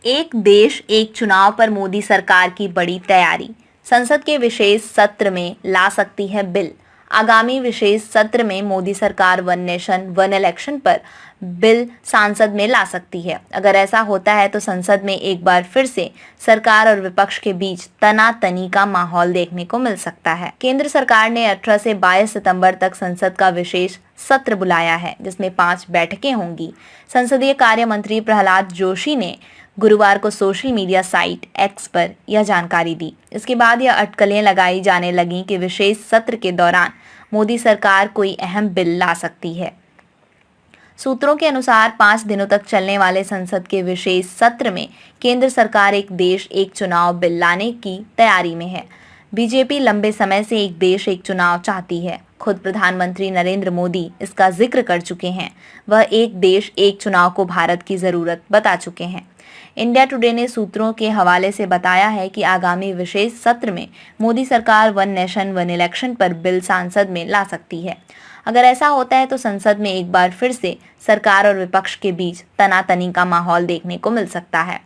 एक देश एक चुनाव पर मोदी सरकार की बड़ी तैयारी। संसद के विशेष सत्र में ला सकती है बिल। आगामी विशेष सत्र में मोदी सरकार वन नेशन वन इलेक्शन पर बिल सांसद में ला सकती है। अगर ऐसा होता है तो संसद में एक बार फिर से सरकार और विपक्ष के बीच तनातनी का माहौल देखने को मिल सकता है। केंद्र सरकार ने 18 से 22 सितंबर तक संसद का विशेष सत्र बुलाया है, जिसमें 5 बैठकें होंगी। संसदीय कार्य मंत्री प्रहलाद जोशी ने गुरुवार को सोशल मीडिया साइट एक्स पर यह जानकारी दी। इसके बाद यह अटकलें लगाई जाने लगी कि विशेष सत्र के दौरान मोदी सरकार कोई अहम बिल ला सकती है। सूत्रों के अनुसार 5 दिनों तक चलने वाले संसद के विशेष सत्र में केंद्र सरकार एक देश एक चुनाव बिल लाने की तैयारी में है। बीजेपी लंबे समय से एक देश एक चुनाव चाहती है। खुद प्रधानमंत्री नरेंद्र मोदी इसका जिक्र कर चुके हैं। वह एक देश एक चुनाव को भारत की जरूरत बता चुके हैं। इंडिया टुडे ने सूत्रों के हवाले से बताया है कि आगामी विशेष सत्र में मोदी सरकार वन नेशन वन इलेक्शन पर बिल सांसद में ला सकती है। अगर ऐसा होता है तो संसद में एक बार फिर से सरकार और विपक्ष के बीच तनातनी का माहौल देखने को मिल सकता है।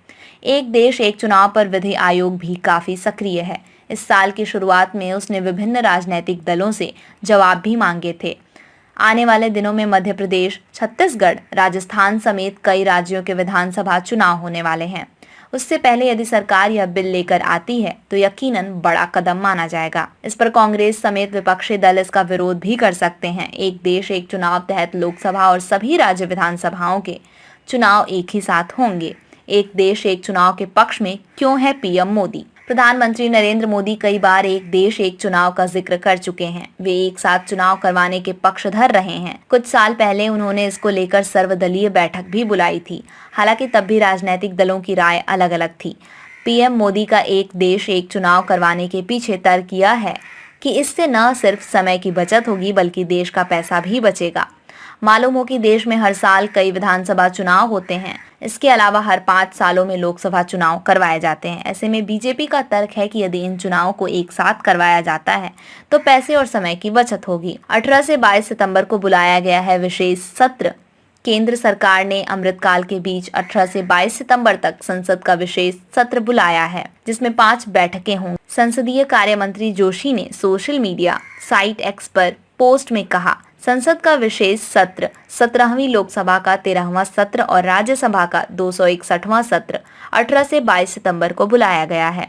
एक देश एक चुनाव पर विधि आयोग भी काफी सक्रिय है। इस साल की शुरुआत में उसने विभिन्न राजनीतिक दलों से जवाब भी मांगे थे। आने वाले दिनों में मध्य प्रदेश, छत्तीसगढ़, राजस्थान समेत कई राज्यों के विधानसभा चुनाव होने वाले हैं। उससे पहले यदि सरकार यह बिल लेकर आती है तो यकीनन बड़ा कदम माना जाएगा। इस पर कांग्रेस समेत विपक्षी दल इसका विरोध भी कर सकते हैं। एक देश एक चुनाव तहत लोकसभा और सभी राज्य विधानसभाओं के चुनाव एक ही साथ होंगे। एक देश एक चुनाव के पक्ष में क्यों है पीएम मोदी? प्रधानमंत्री नरेंद्र मोदी कई बार एक देश एक चुनाव का जिक्र कर चुके हैं। वे एक साथ चुनाव करवाने के पक्षधर रहे हैं। कुछ साल पहले उन्होंने इसको लेकर सर्वदलीय बैठक भी बुलाई थी। हालांकि तब भी राजनीतिक दलों की राय अलग अलग थी। पीएम मोदी का एक देश एक चुनाव करवाने के पीछे तर्क यह है कि इससे न सिर्फ समय की बचत होगी बल्कि देश का पैसा भी बचेगा। मालूम हो कि देश में हर साल कई विधानसभा चुनाव होते हैं। इसके अलावा हर 5 सालों में लोकसभा चुनाव करवाए जाते हैं। ऐसे में बीजेपी का तर्क है कि यदि इन चुनावों को एक साथ करवाया जाता है तो पैसे और समय की बचत होगी। 18 से 22 सितंबर को बुलाया गया है विशेष सत्र। केंद्र सरकार ने अमृतकाल के बीच 18 से 22 सितंबर तक संसद का विशेष सत्र बुलाया है, जिसमें 5 बैठकें होंगी। संसदीय कार्य मंत्री जोशी ने सोशल मीडिया साइट एक्स पर पोस्ट में कहा, संसद का विशेष सत्र 17वीं लोकसभा का 13वां सत्र और राज्यसभा का 261वां सत्र 18 से 22 सितंबर को बुलाया गया है।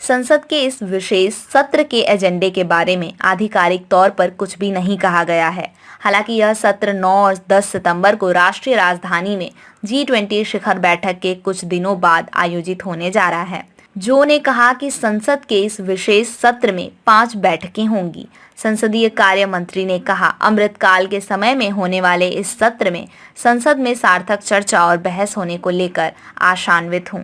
संसद के इस विशेष सत्र के एजेंडे के बारे में आधिकारिक तौर पर कुछ भी नहीं कहा गया है। हालांकि यह सत्र 9 और 10 सितंबर को राष्ट्रीय राजधानी में G20 शिखर बैठक के कुछ दिनों बाद आयोजित होने जा रहा है। जो ने कहा कि संसद के इस विशेष सत्र में 5 बैठकें होंगी। संसदीय कार्य मंत्री ने कहा, अमृतकाल के समय में होने वाले इस सत्र में संसद में सार्थक चर्चा और बहस होने को लेकर आशान्वित हूं।